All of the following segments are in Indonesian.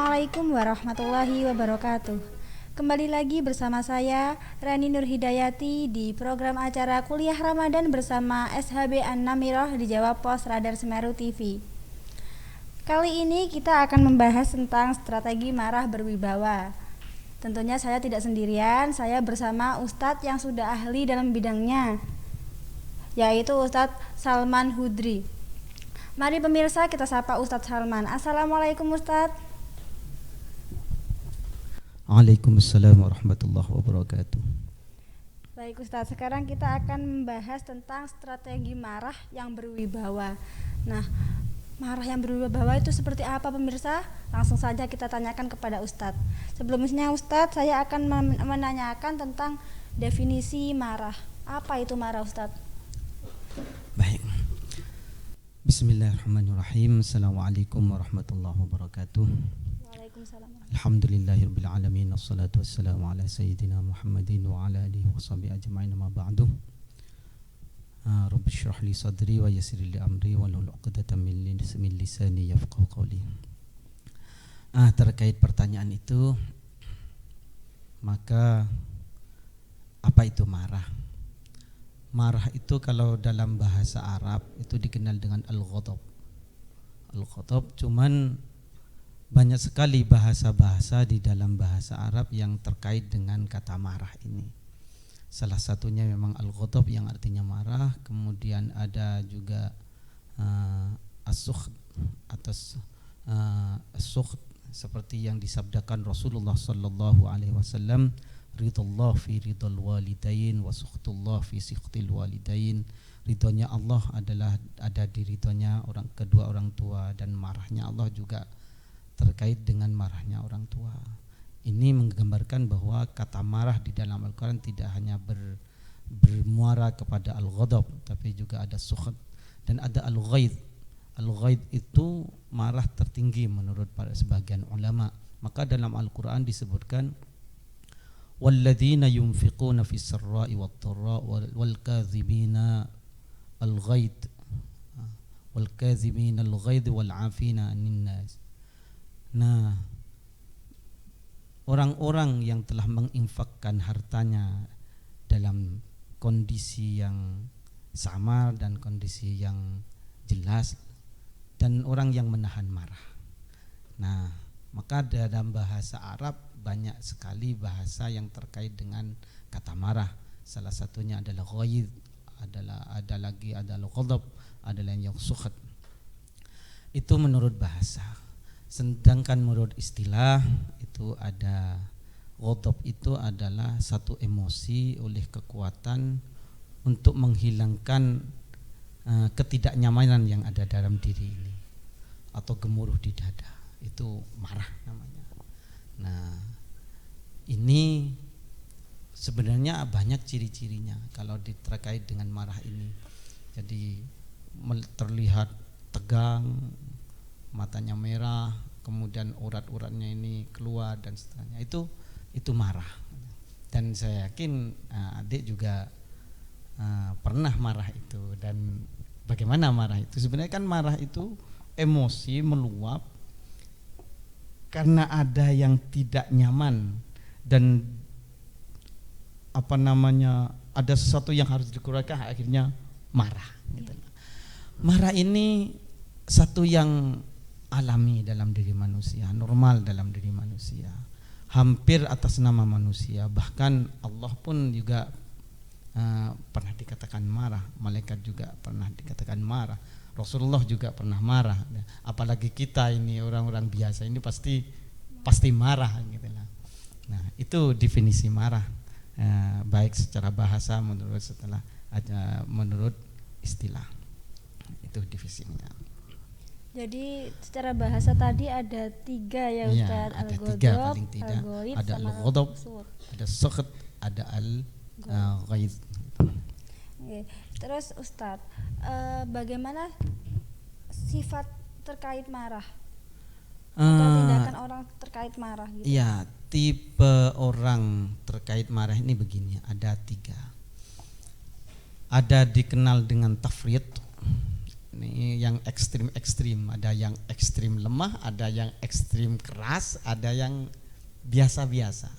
Assalamualaikum warahmatullahi wabarakatuh. Kembali lagi bersama saya Rani Nur Hidayati di program acara Kuliah Ramadan bersama SHB An-Namiroh di Jawa Pos Radar Semeru TV. Kali ini kita akan membahas tentang strategi marah berwibawa. Tentunya saya tidak sendirian, saya bersama Ustadz yang sudah ahli dalam bidangnya, yaitu Ustadz Salman Hudri. Mari pemirsa kita sapa Ustadz Salman. Assalamualaikum Ustadz. Waalaikumsalam warahmatullahi wabarakatuh. Baik Ustadz, sekarang kita akan membahas tentang strategi marah yang berwibawa. Nah, marah yang berwibawa itu seperti apa pemirsa? Langsung saja kita tanyakan kepada Ustadz. Sebelumnya Ustadz, saya akan menanyakan tentang definisi marah. Apa itu marah Ustadz? Baik. Bismillahirrahmanirrahim. Assalamualaikum warahmatullahi wabarakatuh. Waalaikumsalam. Alhamdulillahirabbil alamin. Wassalatu wassalamu ala sayyidina Muhammadin wa ala alihi washabihi ajma'in, ma ba'du. Rabbi shrah li sadri wa yassir li amri wahlul 'uqdatam min lisani yafqahu qawli. Terkait pertanyaan itu, maka apa itu marah? Marah itu kalau dalam bahasa Arab itu dikenal dengan al-ghadab. Al-ghadab, cuman banyak sekali bahasa-bahasa di dalam bahasa Arab yang terkait dengan kata marah ini. Salah satunya memang al-ghadab yang artinya marah, kemudian ada juga as-sukht atas as-sukht seperti yang disabdakan Rasulullah sallallahu alaihi wasallam, ridallah fi ridal walidain wa sukhtullah fi sukhtil walidain. Ridhonya Allah adalah ada di ridhonya kedua orang tua, dan marahnya Allah juga terkait dengan marahnya orang tua. Ini menggambarkan bahwa kata marah di dalam Al-Quran tidak hanya bermuara kepada al-ghadab, tapi juga ada sukht dan ada al-ghaid. Al-ghaid itu marah tertinggi menurut para sebagian ulama. Maka dalam Al-Quran disebutkan walladzina yunfiquna fis sarra'i wat dharra wal kadzibina al-ghaid wal kadzibina al-ghaid wal 'afina 'anil nas. Nah, orang-orang yang telah menginfakkan hartanya dalam kondisi yang samar dan kondisi yang jelas, dan orang yang menahan marah. Nah, maka dalam bahasa Arab banyak sekali bahasa yang terkait dengan kata marah. Salah satunya adalah ghaid, ada lagi adalah ghadab, adalah yang sukht. Itu menurut bahasa. Sedangkan menurut istilah itu ada ghadab itu adalah satu emosi oleh kekuatan untuk menghilangkan ketidaknyamanan yang ada dalam diri ini atau gemuruh di dada. Itu marah namanya. Nah, ini sebenarnya banyak ciri-cirinya kalau terkait dengan marah ini. Jadi terlihat tegang, matanya merah, kemudian urat-uratnya ini keluar dan seterusnya. Itu marah. Dan saya yakin adik juga pernah marah itu. Dan bagaimana marah itu? Sebenarnya kan marah itu emosi meluap karena ada yang tidak nyaman dan ada sesuatu yang harus dikeluarkan, akhirnya marah gitu. Marah ini satu yang alami dalam diri manusia, normal dalam diri manusia, hampir atas nama manusia. Bahkan Allah pun juga pernah dikatakan marah, malaikat juga pernah dikatakan marah, Rasulullah juga pernah marah. Apalagi kita ini orang-orang biasa ini pasti marah gitu lah. Nah, itu definisi marah, baik secara bahasa menurut istilah. Itu definisinya. Jadi secara bahasa tadi ada 3 ya Ustadz, ada 3 paling tidak. Ada al-ghadab, ada sukht, ada al-ghaid. Terus Ustadz, bagaimana sifat terkait marah atau tindakan orang terkait marah gitu? Iya, tipe orang terkait marah ini begini, ada 3. Ada dikenal dengan tafrit. Ini yang ekstrim-ekstrim, ada yang ekstrim lemah, ada yang ekstrim keras, ada yang biasa-biasa.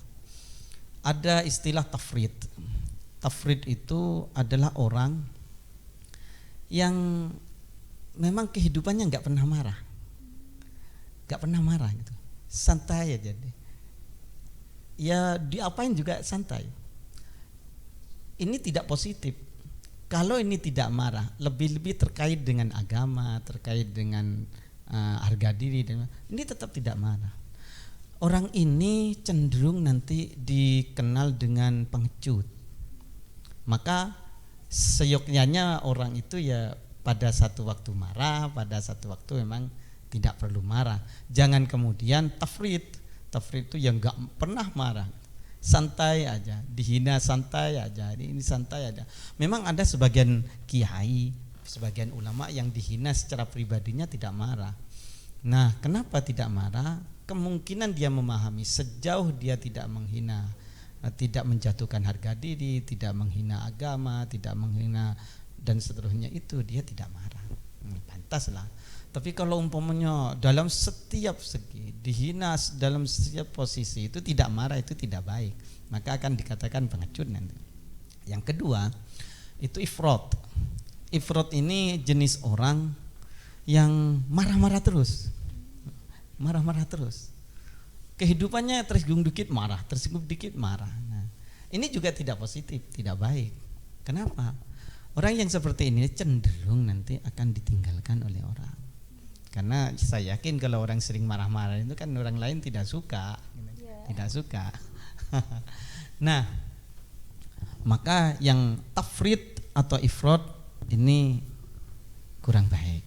Ada istilah tafrid. Tafrid itu adalah orang yang memang kehidupannya nggak pernah marah, gitu, santai aja deh. Ya diapain juga santai. Ini tidak positif. Kalau ini tidak marah, lebih-lebih terkait dengan agama, terkait dengan harga diri, dan ini tetap tidak marah. Orang ini cenderung nanti dikenal dengan pengecut. Maka seyogyanya orang itu ya pada satu waktu marah, pada satu waktu memang tidak perlu marah. Jangan kemudian tafrid itu yang nggak pernah marah, santai aja, dihina santai aja, ini santai aja. Memang ada sebagian kiai, sebagian ulama yang dihina secara pribadinya tidak marah. Nah, kenapa tidak marah? Kemungkinan dia memahami sejauh dia tidak menghina, tidak menjatuhkan harga diri, tidak menghina agama, tidak menghina dan seterusnya, itu dia tidak marah. Pantaslah. Tapi kalau umpamanya dalam setiap segi dihina, dalam setiap posisi itu tidak marah, itu tidak baik, maka akan dikatakan pengecut nanti. Yang kedua itu ifrat. Ifrat ini jenis orang yang marah-marah terus, kehidupannya tersinggung dikit marah, tersinggung dikit marah. Nah, ini juga tidak positif, tidak baik. Kenapa? Orang yang seperti ini cenderung nanti akan ditinggalkan oleh orang. Karena saya yakin kalau orang sering marah-marah itu kan orang lain tidak suka, tidak suka. Nah, maka yang tafrid atau ifrat ini kurang baik.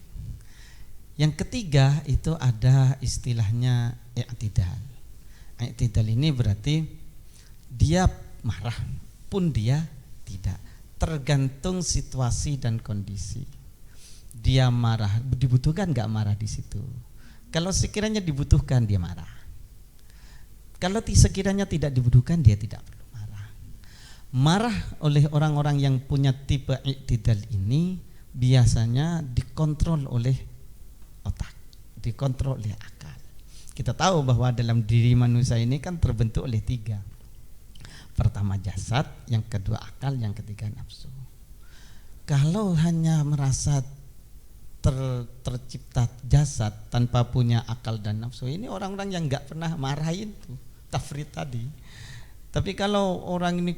Yang ketiga itu ada istilahnya i'tidal. I'tidal ini berarti dia marah pun dia tidak, tergantung situasi dan kondisi. Dia marah, dibutuhkan nggak marah di situ. Kalau sekiranya dibutuhkan dia marah. Kalau sekiranya tidak dibutuhkan dia tidak perlu marah. Marah oleh orang-orang yang punya tipe i'tidal ini biasanya dikontrol oleh otak, dikontrol oleh akal. Kita tahu bahwa dalam diri manusia ini kan terbentuk oleh tiga. Pertama jasad, yang kedua akal, yang ketiga nafsu. Kalau hanya merasa tercipta jasad tanpa punya akal dan nafsu, ini orang-orang yang nggak pernah marahin tuh tafrid tadi. Tapi kalau orang ini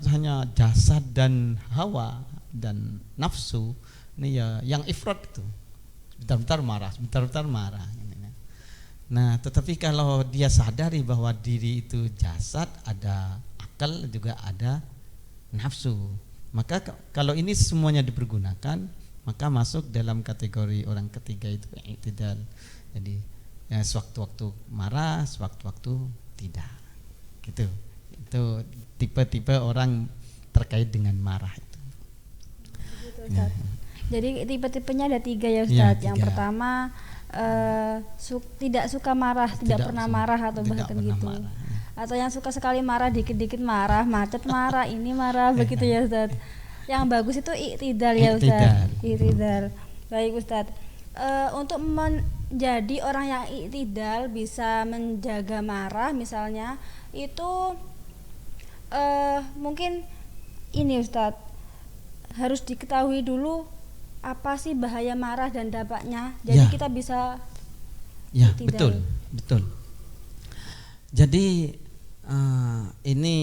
hanya jasad dan hawa dan nafsu, ini ya yang ifrat itu, bentar-bentar marah. Nah, tetapi kalau dia sadari bahwa diri itu jasad, ada akal, juga ada nafsu, maka kalau ini semuanya dipergunakan, maka masuk dalam kategori orang ketiga itu i'tidal. Jadi ya, sewaktu-waktu marah, sewaktu-waktu tidak. Gitu. Itu tipe-tipe orang terkait dengan marah itu. Betul, jadi tipe-tipenya ada tiga ya Ustadz. Ya, yang pertama tidak suka marah, tidak pernah marah atau bahkan gitu. Marah. Atau yang suka sekali marah, dikit-dikit marah, macet marah, ini marah, begitu ya Ustadz. Yang bagus itu i'tidal ya Ustadz. I'tidal. Baik Ustadz. Untuk menjadi orang yang i'tidal, bisa menjaga marah misalnya, itu mungkin ini Ustadz, harus diketahui dulu apa sih bahaya marah dan dampaknya. Jadi ya, kita bisa betul. Jadi ini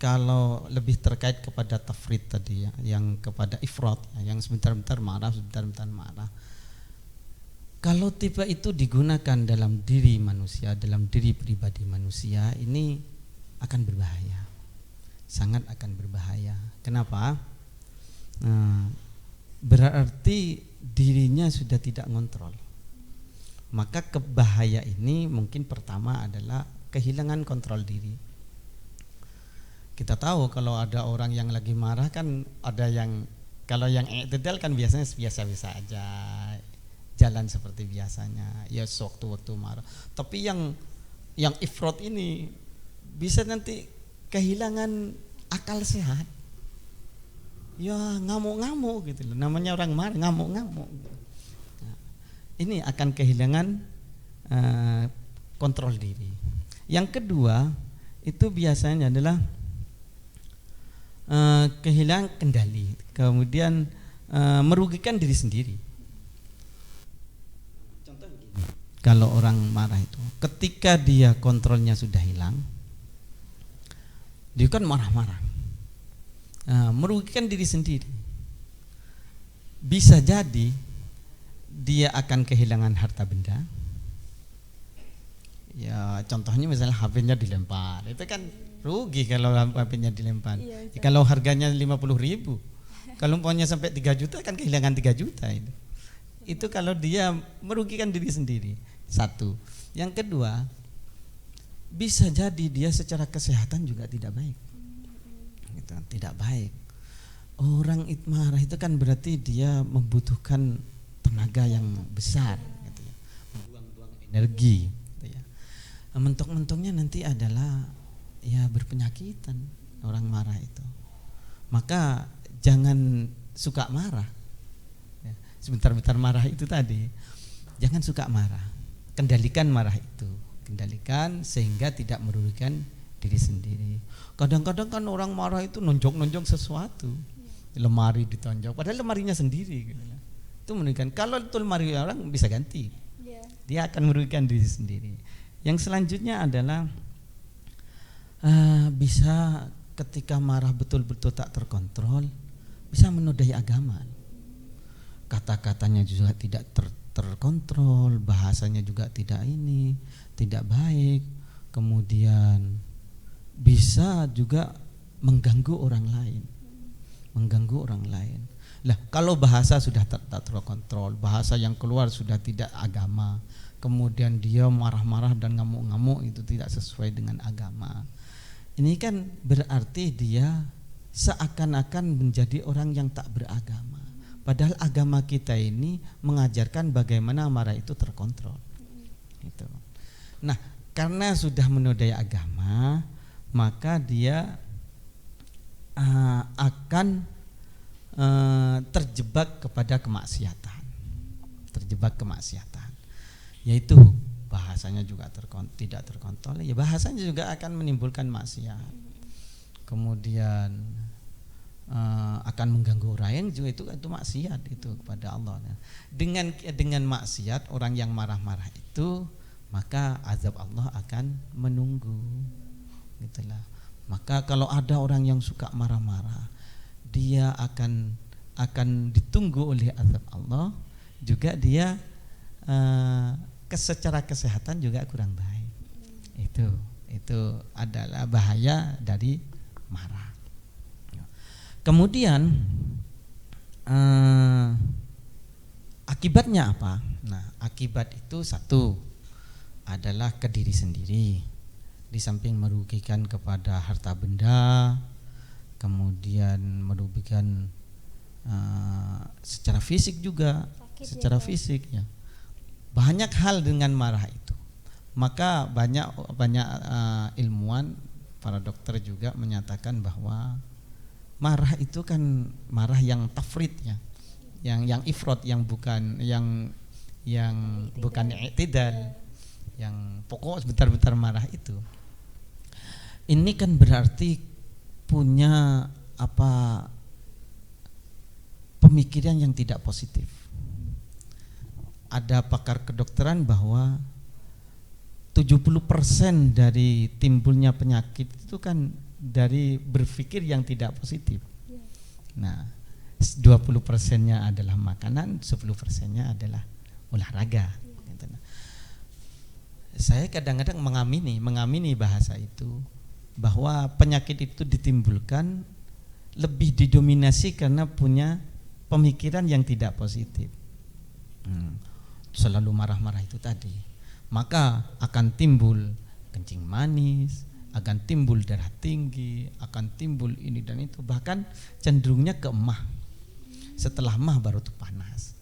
kalau lebih terkait kepada tafrid tadi ya, yang kepada ifrat ya, yang sebentar-bentar marah. Kalau tipe itu digunakan dalam diri manusia, dalam diri pribadi manusia, ini akan berbahaya, sangat akan berbahaya. Kenapa? Berarti dirinya sudah tidak ngontrol. Maka kebahaya ini mungkin pertama adalah kehilangan kontrol diri. Kita tahu kalau ada orang yang lagi marah kan ada yang, kalau yang i'tidal kan biasanya biasa-biasa aja, jalan seperti biasanya, ya sewaktu-waktu marah. Tapi yang ifrat ini bisa nanti kehilangan akal sehat. Ya ngamuk-ngamuk gitu loh. Namanya orang marah ngamuk-ngamuk. ini akan kehilangan kontrol diri. Yang kedua itu biasanya adalah kehilangan kendali, kemudian merugikan diri sendiri. Contoh begini, kalau orang marah itu, ketika dia kontrolnya sudah hilang, dia kan marah-marah, merugikan diri sendiri. Bisa jadi dia akan kehilangan harta benda. Ya contohnya misalnya HP-nya dilempar, itu kan rugi kalau HP-nya dilempar. Iya, Kalau harganya 50.000, kalau umpamanya sampai 3 juta kan kehilangan 3 juta itu. Itu kalau dia merugikan diri sendiri. Satu. Yang kedua, bisa jadi dia secara kesehatan juga tidak baik. Gitu, tidak baik. Orang marah itu kan berarti dia membutuhkan tenaga yang besar, gitu ya. Membuang-buang energi, gitu ya. Mentok-mentoknya nanti adalah ya berpenyakitan orang marah itu. Maka jangan suka marah. Ya, sebentar-bentar marah itu tadi, jangan suka marah. Kendalikan marah itu, kendalikan sehingga tidak merugikan diri sendiri. Kadang-kadang kan orang marah itu nonjok-nonjok sesuatu, lemari ditonjok, padahal lemarinya sendiri. Gitu. Itu merugikan. Kalau itu lemari orang bisa ganti, dia akan merugikan diri sendiri. Yang selanjutnya adalah bisa ketika marah betul-betul tak terkontrol, bisa menodai agama. Kata-katanya juga tidak terkontrol, bahasanya juga tidak baik, kemudian bisa juga mengganggu orang lain. Lah kalau bahasa sudah tak terkontrol, bahasa yang keluar sudah tidak agama, kemudian dia marah-marah dan ngamuk-ngamuk, itu tidak sesuai dengan agama. Ini kan berarti dia seakan-akan menjadi orang yang tak beragama. Padahal agama kita ini mengajarkan bagaimana marah itu terkontrol. Gitu. Nah, karena sudah menodai agama, maka dia akan terjebak kepada kemaksiatan. Yaitu bahasanya juga tidak terkontrol, ya bahasanya juga akan menimbulkan maksiat. Kemudian akan mengganggu orang yang juga itu maksiat itu kepada Allah. Dengan maksiat orang yang marah-marah itu, maka azab Allah akan menunggu. Gitulah. Maka kalau ada orang yang suka marah-marah, dia akan ditunggu oleh azab Allah, juga dia secara kesehatan juga kurang baik. Itu adalah bahaya dari marah. Kemudian akibatnya apa? Nah, akibat itu satu adalah ke diri sendiri, di samping merugikan kepada harta benda, kemudian merugikan secara fisik juga, secara fisik ya. Banyak hal dengan marah itu. Maka banyak ilmuwan, para dokter juga menyatakan bahwa marah itu kan marah yang tafrit ya, yang ifrat, yang bukan bukan i'tidal, yang pokok sebentar-bentar marah itu. Ini kan berarti punya pemikiran yang tidak positif. Ada pakar kedokteran bahwa 70% dari timbulnya penyakit itu kan dari berpikir yang tidak positif. Nah, 20%-nya adalah makanan, 10%-nya adalah olahraga. Saya kadang-kadang mengamini bahasa itu, bahwa penyakit itu ditimbulkan lebih didominasi karena punya pemikiran yang tidak positif. Selalu marah-marah itu tadi, maka akan timbul kencing manis, akan timbul darah tinggi, akan timbul ini dan itu, bahkan cenderungnya ke emah. Setelah emah baru tuh panas.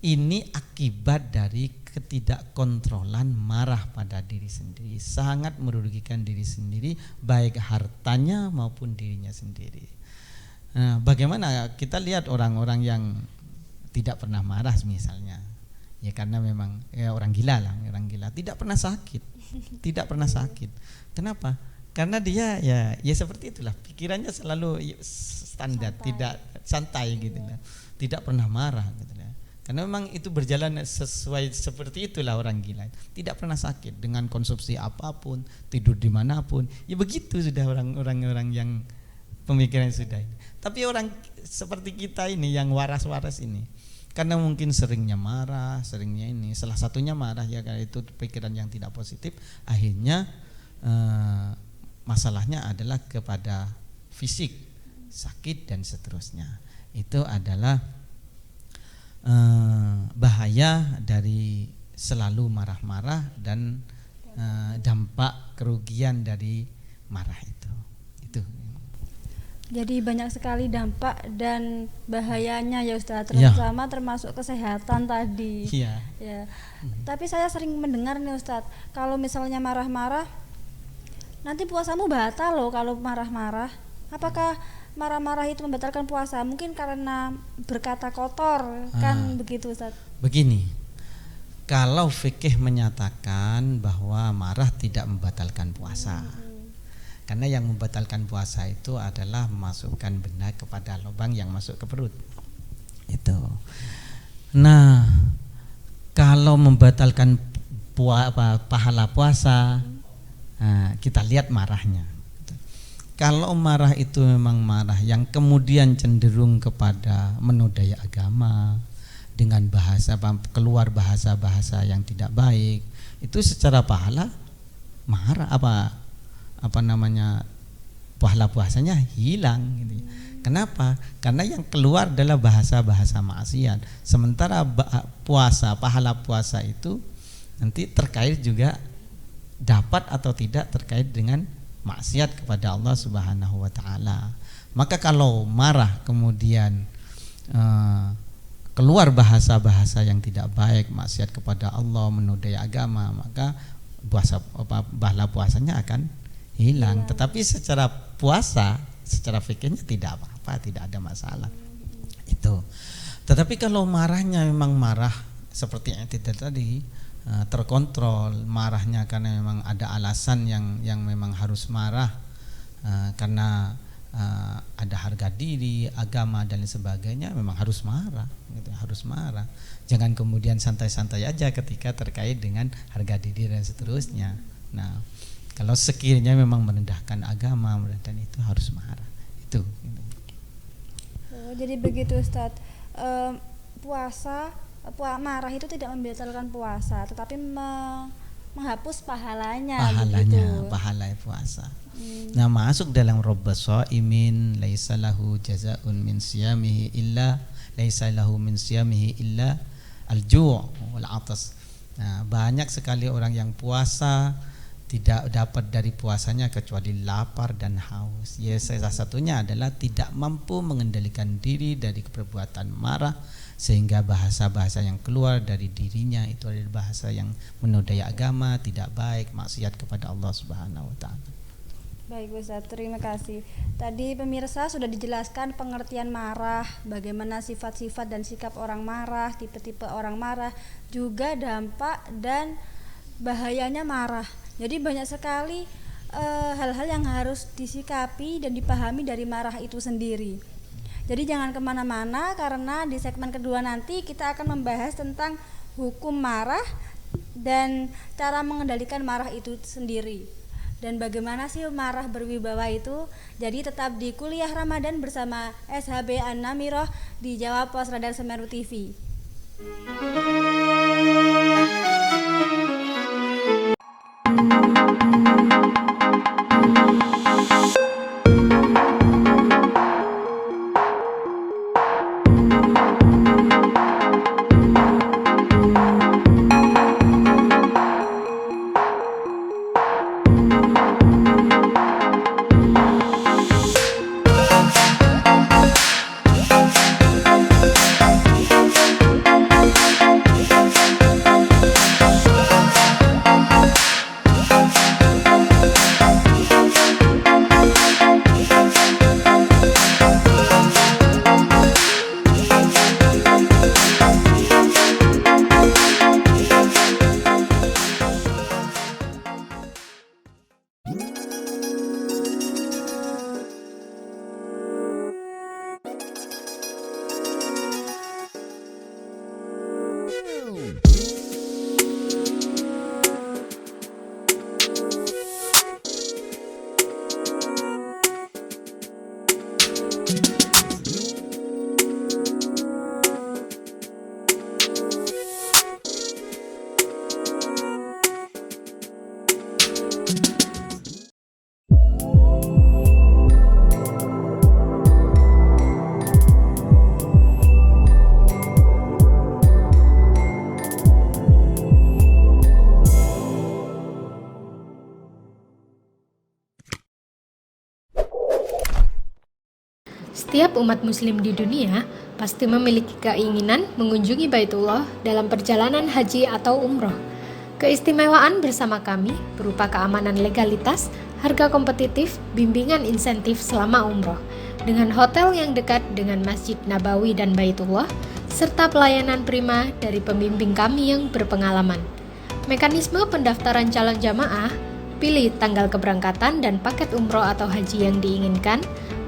Ini akibat dari ketidakkontrolan marah pada diri sendiri, sangat merugikan diri sendiri, baik hartanya maupun dirinya sendiri. Nah, bagaimana kita lihat orang-orang yang tidak pernah marah misalnya, Ya karena memang orang gila lah, orang gila. Tidak pernah sakit. Tidak pernah sakit. Kenapa? Karena dia ya seperti itulah. Pikirannya selalu standar, tidak santai gitu lah. Tidak pernah marah gitu lah. Karena memang itu berjalan sesuai seperti itulah orang gila. Tidak pernah sakit dengan konsumsi apapun, tidur dimanapun. Ya begitu sudah orang-orang yang pemikiran sudah ini. Tapi orang seperti kita ini yang waras-waras ini, karena mungkin seringnya marah, seringnya ini, salah satunya marah ya, karena itu pikiran yang tidak positif, akhirnya masalahnya adalah kepada fisik, sakit dan seterusnya. Itu adalah bahaya dari selalu marah-marah dan dampak kerugian dari marah itu. Jadi banyak sekali dampak dan bahayanya ya Ustadz, terutama termasuk kesehatan tadi. Iya. Ya. Tapi saya sering mendengar nih Ustadz, kalau misalnya marah-marah, nanti puasamu batal loh kalau marah-marah. Apakah marah-marah itu membatalkan puasa? Mungkin karena berkata kotor, kan begitu Ustadz? Begini, kalau fikih menyatakan bahwa marah tidak membatalkan puasa. Karena yang membatalkan puasa itu adalah memasukkan benda kepada lubang yang masuk ke perut. Itu. Nah, kalau membatalkan pahala puasa, kita lihat marahnya. Kalau marah itu memang marah yang kemudian cenderung kepada menodai agama dengan keluar bahasa-bahasa yang tidak baik, itu secara pahala marah pahala puasanya hilang gitu. Kenapa? Karena yang keluar adalah bahasa-bahasa maksiat. Sementara pahala puasa itu nanti terkait juga dapat atau tidak terkait dengan maksiat kepada Allah Subhanahu wa taala. Maka kalau marah kemudian keluar bahasa-bahasa yang tidak baik, maksiat kepada Allah, menodai agama, maka pahala puasanya akan hilang. Tetapi secara puasa, secara fikihnya tidak apa-apa, tidak ada masalah. Itu. Tetapi kalau marahnya memang marah seperti yang tadi, terkontrol marahnya karena memang ada alasan yang memang harus marah, karena ada harga diri, agama dan sebagainya, memang harus marah gitu, harus marah. Jangan kemudian santai-santai aja ketika terkait dengan harga diri dan seterusnya. Nah, kalau sekiranya memang merendahkan agama, dan itu harus marah. Itu. Jadi begitu Ustadz, marah itu tidak membatalkan puasa, tetapi menghapus pahalanya. Pahala puasa. Nah, masuk dalam rabbas shaimin laisa lahu jazaa'un min siyamihi illa al-ju' wal 'atas. Nah, banyak sekali orang yang puasa tidak dapat dari puasanya kecuali lapar dan haus. Ya, salah satunya adalah tidak mampu mengendalikan diri dari perbuatan marah, sehingga bahasa-bahasa yang keluar dari dirinya itu adalah bahasa yang menodai agama, tidak baik, maksiat kepada Allah Subhanahu wa taala. Baik Ustaz, terima kasih. Tadi pemirsa sudah dijelaskan pengertian marah, bagaimana sifat-sifat dan sikap orang marah, tipe-tipe orang marah, juga dampak dan bahayanya marah. Jadi banyak sekali hal-hal yang harus disikapi dan dipahami dari marah itu sendiri. Jadi jangan kemana-mana, karena di segmen kedua nanti kita akan membahas tentang hukum marah dan cara mengendalikan marah itu sendiri. Dan bagaimana sih marah berwibawa itu. Jadi tetap di Kuliah Ramadan bersama SHB An-Namirah di Jawa Pos Radar Semeru TV. Setiap umat muslim di dunia pasti memiliki keinginan mengunjungi Baitullah dalam perjalanan haji atau umroh. Keistimewaan bersama kami berupa keamanan legalitas, harga kompetitif, bimbingan insentif selama umroh, dengan hotel yang dekat dengan Masjid Nabawi dan Baitullah, serta pelayanan prima dari pembimbing kami yang berpengalaman. Mekanisme pendaftaran calon jamaah: pilih tanggal keberangkatan dan paket umroh atau haji yang diinginkan,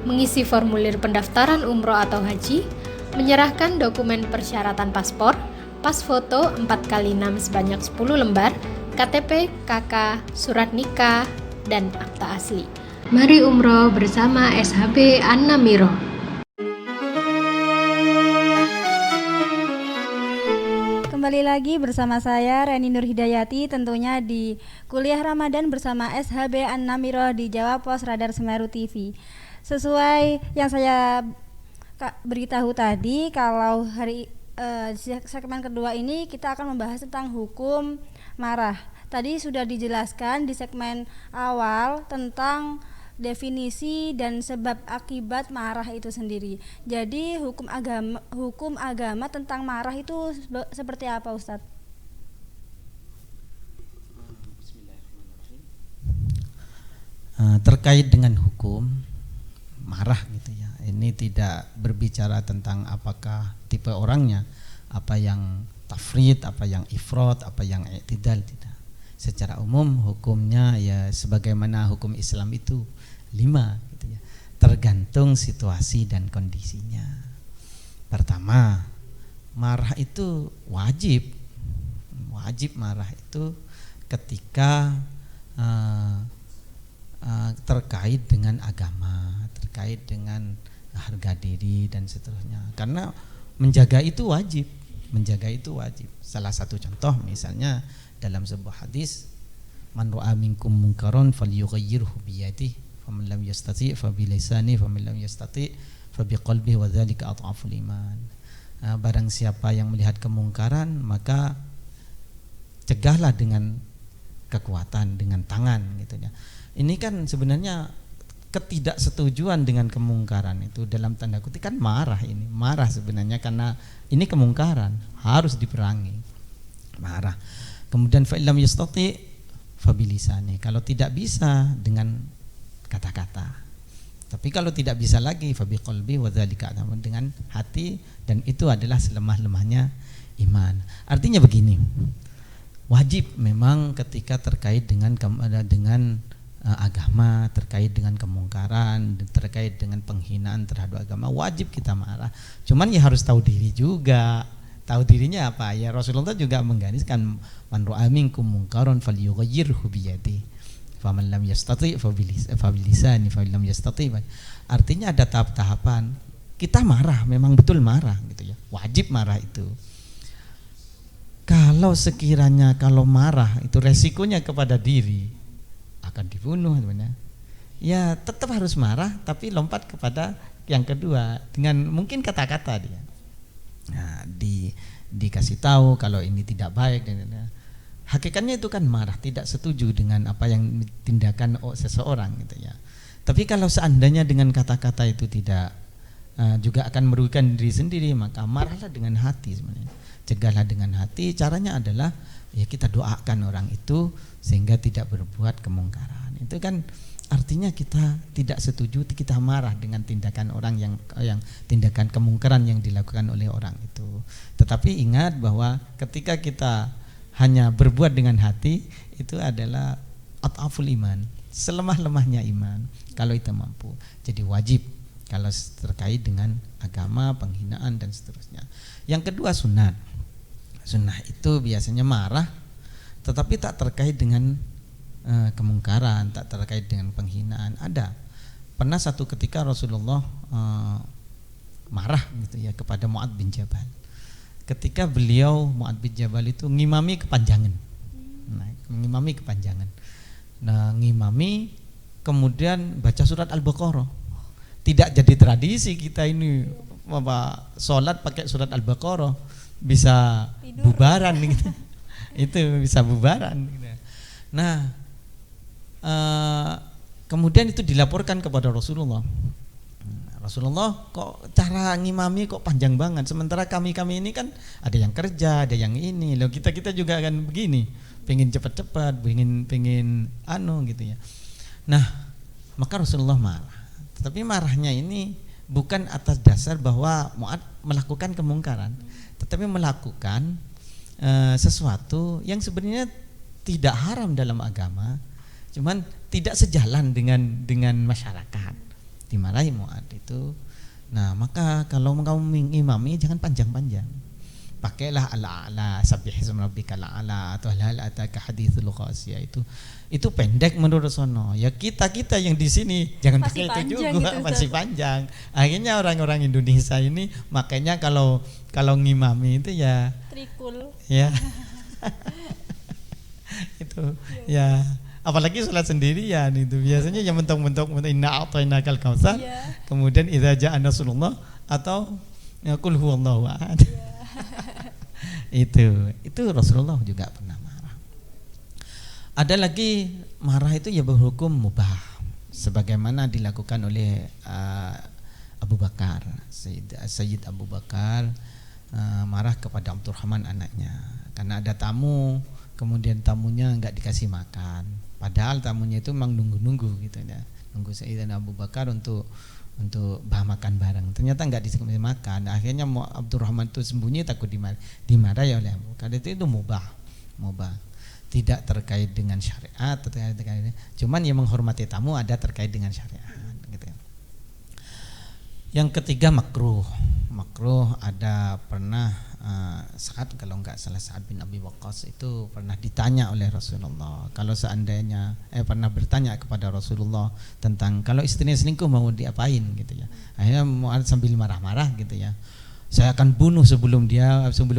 mengisi formulir pendaftaran umroh atau haji, menyerahkan dokumen persyaratan paspor, pas foto 4x6 sebanyak 10 lembar, KTP, KK, surat nikah, dan akta asli. Mari umroh bersama SHB An-Namiro. Kembali lagi bersama saya Reni Nur Hidayati, tentunya di Kuliah Ramadan bersama SHB An-Namiro di Jawa Pos Radar Semeru TV. Sesuai yang saya beritahu tadi, kalau segmen kedua ini kita akan membahas tentang hukum marah. Tadi sudah dijelaskan di segmen awal tentang definisi dan sebab akibat marah itu sendiri. Jadi hukum agama tentang marah itu seperti apa, Ustadz? Terkait dengan hukum marah gitu ya, ini tidak berbicara tentang apakah tipe orangnya, apa yang tafrid, apa yang ifrat, apa yang i'tidal, tidak. Secara umum hukumnya ya sebagaimana hukum Islam itu 5 gitu ya, tergantung situasi dan kondisinya. Pertama, marah itu wajib marah itu ketika terkait dengan agama, terkait dengan harga diri dan seterusnya. Karena menjaga itu wajib. Salah satu contoh misalnya dalam sebuah hadis, man ra'a minkum munkaran falyughayyirhu bi yadihi, faman lam yastati' fa bi lisanihi, faman lam yastati' fa bi qalbihi, wa dzalika adhaful iman. Barang siapa yang melihat kemungkaran, maka cegahlah dengan kekuatan, dengan tangan gitu ya. Ini kan sebenarnya ketidaksetujuan dengan kemungkaran itu dalam tanda kutip kan marah sebenarnya, karena ini kemungkaran harus diperangi, marah. Kemudian fa illam yastati fa bilisani, kalau tidak bisa dengan kata-kata. Tapi kalau tidak bisa lagi fa biqalbi wa dzalika, dengan hati, dan itu adalah selemah-lemahnya iman. Artinya begini, wajib memang ketika terkait dengan agama, terkait dengan kemungkaran, terkait dengan penghinaan terhadap agama, wajib kita marah. Cuman ya harus tahu diri juga. Tahu dirinya apa? Ya Rasulullah juga menggariskan man ra'a minkum munkaran falyughayyirhu bi yadihi, faman lam yastati' fa bilisani, fa lam yastati'. Artinya ada tahap-tahapan. Kita marah, memang betul marah gitu ya. Wajib marah itu. Kalau sekiranya kalau marah itu resikonya kepada diri, akan dibunuh sebenarnya, ya tetap harus marah, tapi lompat kepada yang kedua dengan mungkin kata-kata dia. Nah, dikasih tahu kalau ini tidak baik dan hakikatnya itu kan marah, tidak setuju dengan apa yang tindakan seseorang gitu ya. Tapi kalau seandainya dengan kata-kata itu tidak juga akan merugikan diri sendiri, maka marahlah dengan hati sebenarnya. Cegahlah dengan hati. Caranya adalah ya kita doakan orang itu sehingga tidak berbuat kemungkaran. Itu kan artinya kita tidak setuju, kita marah dengan tindakan orang yang tindakan kemungkaran yang dilakukan oleh orang itu. Tetapi ingat bahwa ketika kita hanya berbuat dengan hati, itu adalah at'aful iman, selemah-lemahnya iman kalau itu mampu. Jadi wajib kalau terkait dengan agama, penghinaan dan seterusnya. Yang kedua sunat. Sunnah itu biasanya marah, tetapi tak terkait dengan kemungkaran, tak terkait dengan penghinaan. Ada. Pernah satu ketika Rasulullah marah gitu ya kepada Mu'adz bin Jabal. Ketika beliau Mu'adz bin Jabal itu ngimami kepanjangan. Ngimami kemudian baca surat Al-Baqarah. Tidak jadi tradisi kita ini sholat pakai surat Al-Baqarah, bisa tidur. Bubaran gitu. Itu bisa bubaran gitu. Nah, kemudian itu dilaporkan kepada Rasulullah. Rasulullah kok cara ngimami kok panjang banget, sementara kami ini kan ada yang kerja, ada yang ini, loh kita juga akan begini, pengen cepat-cepat, pengen gitu ya. Nah, maka Rasulullah marah. Tetapi marahnya ini bukan atas dasar bahwa Mu'ad melakukan kemungkaran, tetapi melakukan sesuatu yang sebenarnya tidak haram dalam agama, cuman tidak sejalan dengan masyarakat. Dimarahi Mu'ad itu. Nah, maka kalau kamu mengimami jangan panjang-panjang. Pakailah ala sabbih isma rabbikal a'la atau hal ataka haditsul ghasiyah, itu pendek menurut sono. Ya kita yang di sini jangan pakai itu juga gitu, masih panjang. Akhirnya orang-orang Indonesia ini makanya kalau ngimami itu ya trikul. Ya. Itu ya. Apalagi sholat sendirian itu biasanya yang mentok-mentok inna a'tainakal kautsar, kemudian idza ja'a nasrullah atau qul huwallahu ahad. Itu Rasulullah juga pernah marah. Ada lagi marah itu ya berhukum mubah, sebagaimana dilakukan oleh Abu Bakar, Sayyid Abu Bakar marah kepada Abdurrahman anaknya karena ada tamu, kemudian tamunya enggak dikasih makan, padahal tamunya itu memang nunggu gitu ya, nunggu Sayyidina Abu Bakar untuk makan bareng, ternyata enggak dikasih makan. Akhirnya Abdurrahman itu sembunyi takut dimarahi oleh Abu Bakar. Itu mubah, tidak terkait dengan syariat, cuman yang menghormati tamu ada terkait dengan syariat gitu. Yang ketiga makruh ada pernah Sa'ad, kalau enggak salah Sa'ad bin Abi Waqqas itu pernah ditanya oleh Rasulullah, kalau seandainya pernah bertanya kepada Rasulullah tentang kalau istrinya selingkuh mau diapain gitu ya. Akhirnya Mu'adz sambil marah-marah gitu ya, saya akan bunuh sebelum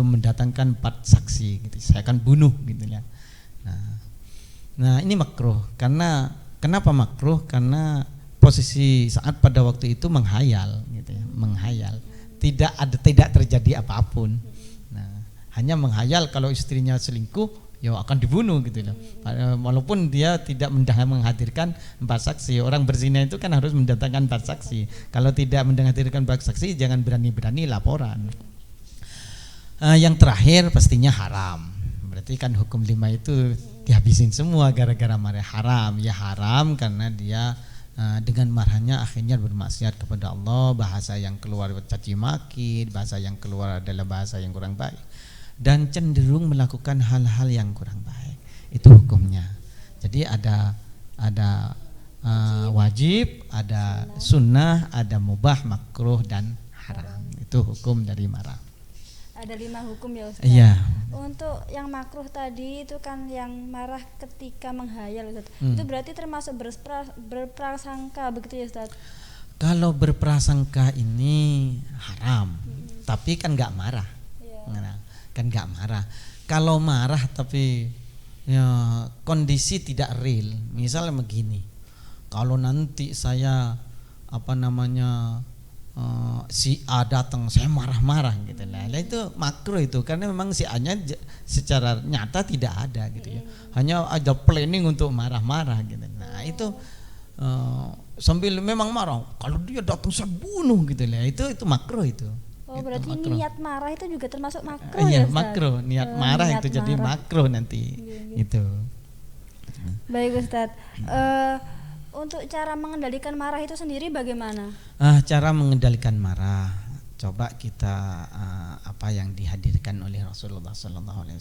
mendatangkan 4 saksi gitu. Saya akan bunuh gitu ya. Nah, ini makruh. Kenapa makruh? Karena posisi Sa'ad pada waktu itu menghayal gitu ya, menghayal. Tidak terjadi apapun. Nah, hanya menghayal kalau istrinya selingkuh ya akan dibunuh gitu loh. Walaupun dia tidak menghadirkan 4 saksi. Orang berzina itu kan harus mendatangkan 4 saksi. Kalau tidak menghadirkan 4 saksi jangan berani-berani laporan. Yang terakhir pastinya haram. Berarti kan hukum 5 itu dihabisin semua gara-gara marah. Haram, ya haram karena dia dengan marahnya akhirnya bermaksiat kepada Allah, bahasa yang keluar caci maki, bahasa yang keluar adalah bahasa yang kurang baik, dan cenderung melakukan hal-hal yang kurang baik. Itu hukumnya. Jadi ada wajib, ada sunnah, ada mubah, makruh dan haram. Itu hukum dari marah. Ada 5 hukum ya Ustaz. Iya. Untuk yang makruh tadi itu kan yang marah ketika menghayal Ustaz. Itu berarti termasuk berprasangka begitu ya Ustaz? Kalau berprasangka ini haram, tapi kan enggak marah. Yeah. Kan enggak marah. Kalau marah tapi ya, kondisi tidak real, misalnya begini, kalau nanti saya si A datang saya marah-marah gitu lah. Itu makruh itu karena memang si A-nya secara nyata tidak ada gitu ya. Hanya ada planning untuk marah-marah gitu. Nah, itu sambil memang marah, kalau dia datang saya bunuh gitu lah. Itu makruh itu. Oh, berarti makruh. Niat marah itu juga termasuk makruh ya? Iya, Ustaz? makruh. Niat marah niat itu marah. Jadi makruh nanti. Itu. Baik Ustaz. Untuk cara mengendalikan marah itu sendiri bagaimana? Cara mengendalikan marah, coba kita apa yang dihadirkan oleh Rasulullah SAW,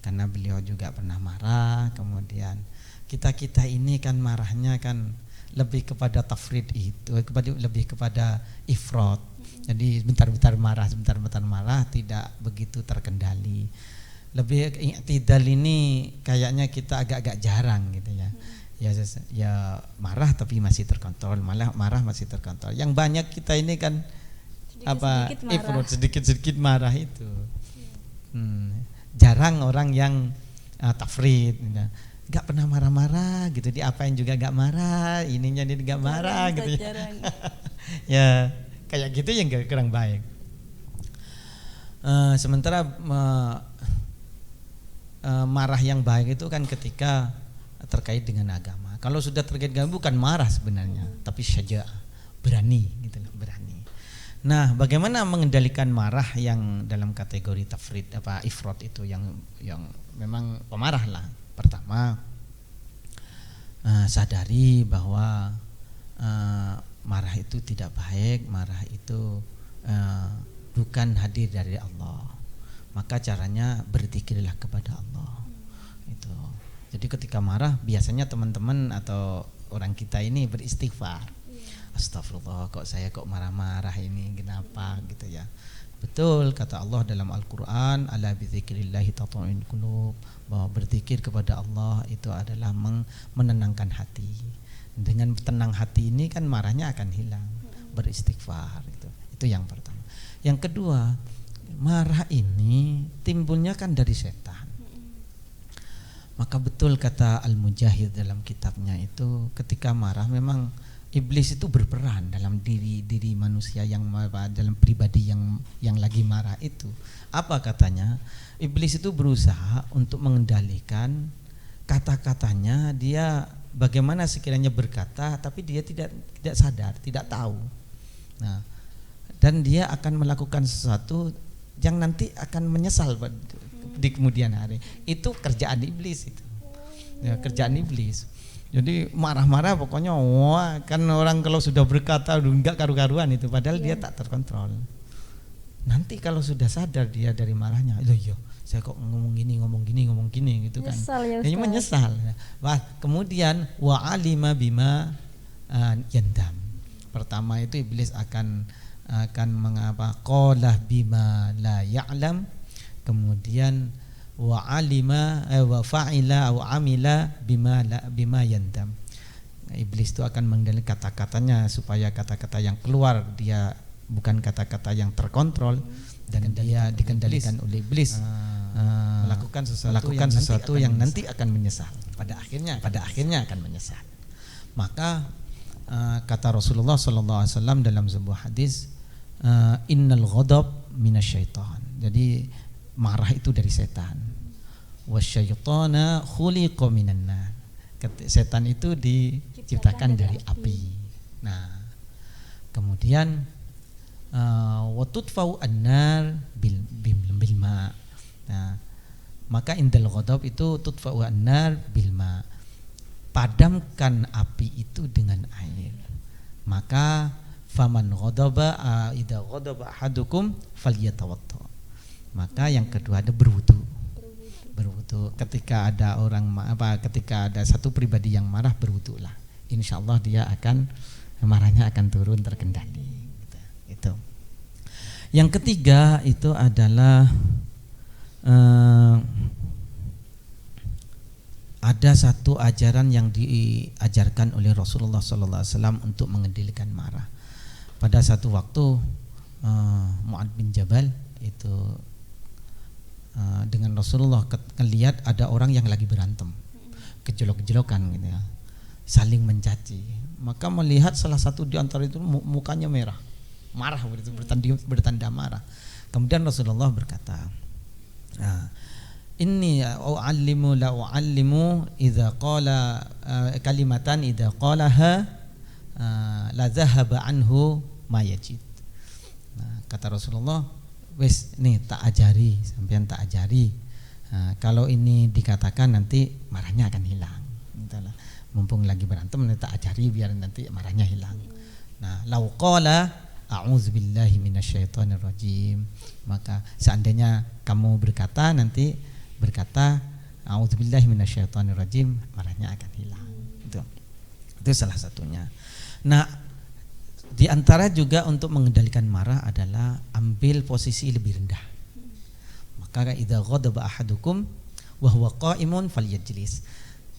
karena beliau juga pernah marah. Kemudian kita ini kan marahnya kan lebih kepada tafrid, itu lebih kepada ifrat. Jadi sebentar-bentar marah, tidak begitu terkendali. Lebih i'tidal ini kayaknya kita agak-agak jarang gitu ya. Ya marah tapi masih terkontrol, marah masih terkontrol. Yang banyak kita ini kan sedikit-sedikit marah itu. Jarang orang yang tafrid, nggak pernah marah-marah gitu. Diapain juga nggak marah, ininya dia nggak marah gitu ya. Ya kayak gitu yang kurang baik. Sementara marah yang baik itu kan ketika terkait dengan agama. Kalau sudah terkait dengan bukan marah sebenarnya, tapi syaja'ah, berani gitu loh, berani. Nah, bagaimana mengendalikan marah yang dalam kategori tafrid ifrat itu yang memang pemarah lah. Pertama, sadari bahwa marah itu tidak baik, marah itu bukan hadir dari Allah. Maka caranya berzikirlah kepada Allah. Itu. Jadi ketika marah biasanya teman-teman atau orang kita ini beristighfar. Astagfirullah, kok marah-marah ini, kenapa gitu ya. Betul kata Allah dalam Al-Qur'an, ala bidzikrillahi tatma'innul qulub, bahwa berzikir kepada Allah itu adalah menenangkan hati. Dengan tenang hati ini kan marahnya akan hilang. Beristighfar itu. Itu yang pertama. Yang kedua, marah ini timbulnya kan dari setan. Maka betul kata Al-Mujahid dalam kitabnya itu, ketika marah memang iblis itu berperan dalam diri manusia yang dalam pribadi yang lagi marah itu. Apa katanya? Iblis itu berusaha untuk mengendalikan kata-katanya, dia bagaimana sekiranya berkata tapi dia tidak sadar, tidak tahu. Nah, dan dia akan melakukan sesuatu yang nanti akan menyesal di kemudian hari. Itu kerjaan iblis itu. Ya, kerjaan iblis. Jadi marah-marah pokoknya wah, kan orang kalau sudah berkata enggak karu-karuan itu padahal dia tak terkontrol. Nanti kalau sudah sadar dia dari marahnya, iya saya kok ngomong gini gitu kan. Jadi menyesal. Wah, kemudian wa alima bima yandam. Pertama itu iblis akan mengapa qala bima la ya'lam, kemudian wa alima wa fa'ila wa amila bima yandam. Iblis itu akan mengendalikan kata-katanya supaya kata-kata yang keluar dia bukan kata-kata yang terkontrol dan dia dikendalikan oleh iblis. Melakukan sesuatu yang nanti akan menyesal. Pada akhirnya akan menyesal. Maka kata Rasulullah sallallahu alaihi wasallam dalam sebuah hadis, innal ghadab minasyaitan. Jadi marah itu dari setan. Wasyaitana khuliqa minan nar. Setan itu diciptakan dari api. Nah, kemudian wa tudfa'u an-nar bil ma. Nah, maka indal ghadab itu tudfa'u an-nar bil ma. Padamkan api itu dengan air. Maka faman ghadaba idza ghadaba ahadukum falyatawadda. Maka yang kedua ada berwudu. Ketika ada ketika ada satu pribadi yang marah, berwudulah. Insyaallah dia marahnya akan turun terkendali. Itu. Yang ketiga itu adalah ada satu ajaran yang diajarkan oleh Rasulullah SAW untuk mengendalikan marah. Pada satu waktu Mu'adz bin Jabal itu dengan Rasulullah melihat ada orang yang lagi berantem, gejolak-gejolokan gitu ya, saling mencaci. Maka melihat salah satu di antara itu mukanya marah begitu, bertanda marah. Kemudian Rasulullah berkata, inni u'allimu idza qala kalimatan idza qalaha la zahaba anhu ma yajid. Nah, kata Rasulullah, wes nih sampean tak ajari. Kalau ini dikatakan nanti marahnya akan hilang. Entahlah, mumpung lagi berantem nih tak ajari biar nanti marahnya hilang. Nah, lau qala a'udzubillahi minasyaitonir rajim. Maka seandainya kamu berkata a'udzubillahi minasyaitonir rajim, marahnya akan hilang. Itu salah satunya. Nah, di antara juga untuk mengendalikan marah adalah ambil posisi lebih rendah. Maka idza ghadaba ahadukum wa huwa qa'imun falyajlis.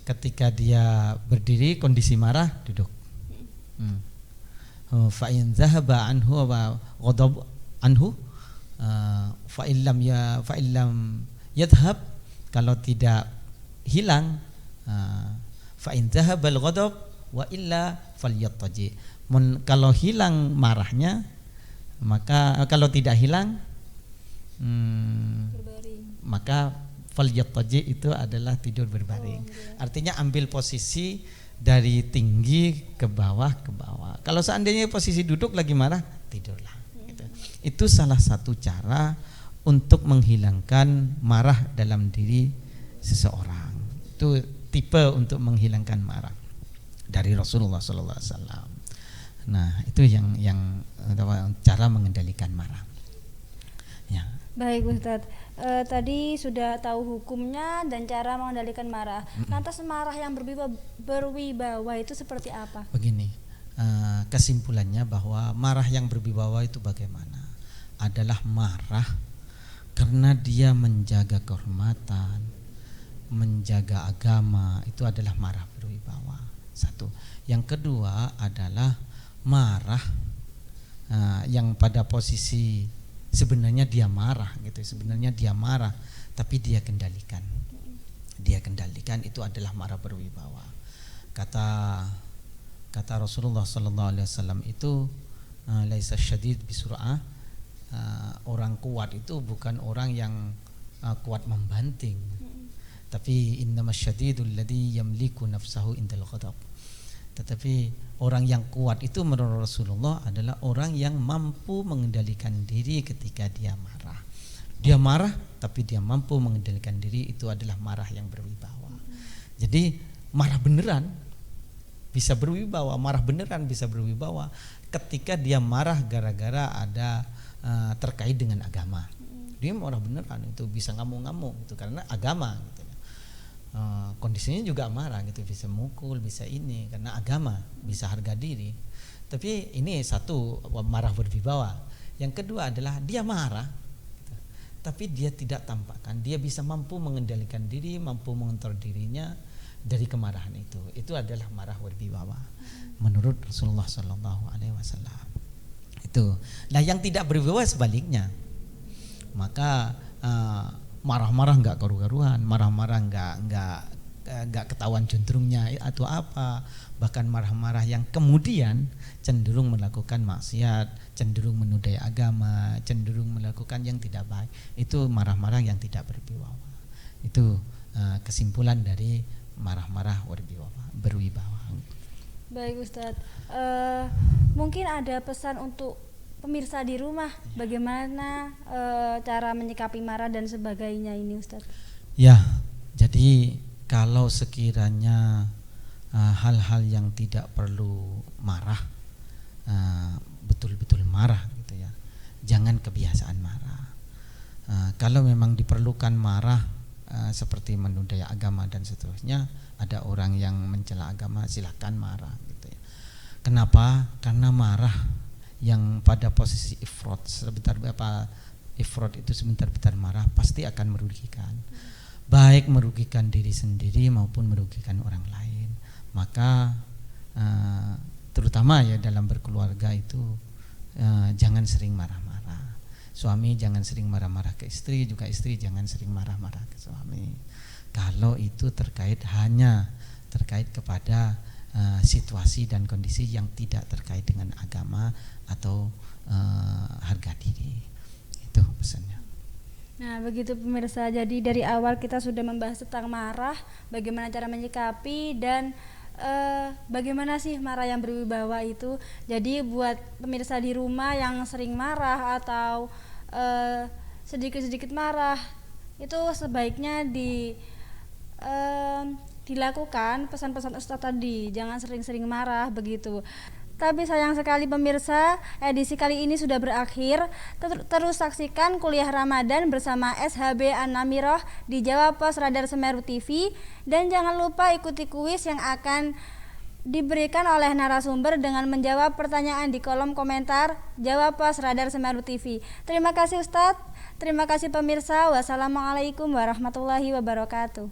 Ketika dia berdiri kondisi marah, duduk. Fa in dhahaba anhu wa ghadab anhu fa illam yadhhab, kalau tidak hilang, fa in dhahaba al-ghadab wa illa falyattaji. Kalau hilang marahnya, maka kalau tidak hilang maka falyattaji itu adalah tidur berbaring. Artinya ambil posisi dari tinggi ke bawah. Kalau seandainya posisi duduk lagi marah, tidurlah. Gitu. Itu salah satu cara untuk menghilangkan marah dalam diri seseorang. Itu tipe untuk menghilangkan marah dari Rasulullah SAW. Nah, itu yang cara mengendalikan marah. Ya. Baik Ustadz, tadi sudah tahu hukumnya dan cara mengendalikan marah. Lantas marah yang berwibawa itu seperti apa? Begini, kesimpulannya bahwa marah yang berwibawa itu bagaimana? Adalah marah karena dia menjaga kehormatan, menjaga agama, itu adalah marah berwibawa. Satu. Yang kedua adalah marah yang pada posisi sebenarnya dia marah gitu. Sebenarnya dia marah tapi dia kendalikan. Dia kendalikan, itu adalah marah berwibawa. Kata Rasulullah sallallahu alaihi wasallam itu laisa syadid bisur'ah. Orang kuat itu bukan orang yang kuat membanting. Tapi innamasyaddidul ladzi yamliku nafsahu indal ghadab. Tetapi orang yang kuat itu menurut Rasulullah adalah orang yang mampu mengendalikan diri ketika dia marah. Dia marah tapi dia mampu mengendalikan diri, itu adalah marah yang berwibawa. Jadi marah beneran bisa berwibawa, marah beneran bisa berwibawa ketika dia marah gara-gara ada terkait dengan agama. Dia marah beneran, itu bisa ngamuk-ngamuk itu karena agama gitu. Kondisinya juga marah gitu, bisa mukul, bisa ini karena agama, bisa harga diri. Tapi ini satu, marah berwibawa. Yang kedua adalah dia marah gitu, tapi dia tidak tampakkan, dia bisa mampu mengendalikan diri, mampu mengontrol dirinya dari kemarahan itu. Itu adalah marah berwibawa menurut Rasulullah SAW. Itu. Nah, yang tidak berwibawa sebaliknya. Maka marah-marah nggak karu-karuan, marah-marah nggak ketahuan juntrungnya atau apa, bahkan marah-marah yang kemudian cenderung melakukan maksiat, cenderung menudai agama, cenderung melakukan yang tidak baik. Itu marah-marah yang tidak berwibawa. Itu kesimpulan dari marah-marah berwibawa. Baik Ustadz, mungkin ada pesan untuk pemirsa di rumah, bagaimana cara menyikapi marah dan sebagainya ini Ustadz? Ya, jadi kalau sekiranya hal-hal yang tidak perlu marah, betul-betul marah gitu ya, jangan kebiasaan marah. Kalau memang diperlukan marah, seperti menudai agama dan seterusnya, ada orang yang mencela agama, silakan marah gitu ya. Kenapa? Karena marah yang pada posisi ifrat itu sebentar-bentar marah pasti akan merugikan, baik merugikan diri sendiri maupun merugikan orang lain. Maka terutama ya dalam berkeluarga itu jangan sering marah-marah. Suami jangan sering marah-marah ke istri, juga istri jangan sering marah-marah ke suami. Kalau itu hanya terkait kepada situasi dan kondisi yang tidak terkait dengan agama atau harga diri. Itu pesannya. Nah begitu pemirsa, jadi dari awal kita sudah membahas tentang marah, bagaimana cara menyikapi dan bagaimana sih marah yang berwibawa itu. Jadi buat pemirsa di rumah yang sering marah atau sedikit-sedikit marah, itu sebaiknya dilakukan pesan-pesan Ustadz tadi, jangan sering-sering marah begitu. Tapi sayang sekali pemirsa, edisi kali ini sudah berakhir. Terus saksikan kuliah Ramadan bersama SHB An-Namirah di Jawa Pos Radar Semeru TV. Dan jangan lupa ikuti kuis yang akan diberikan oleh narasumber dengan menjawab pertanyaan di kolom komentar Jawa Pos Radar Semeru TV. Terima kasih Ustadz, terima kasih pemirsa. Wassalamualaikum warahmatullahi wabarakatuh.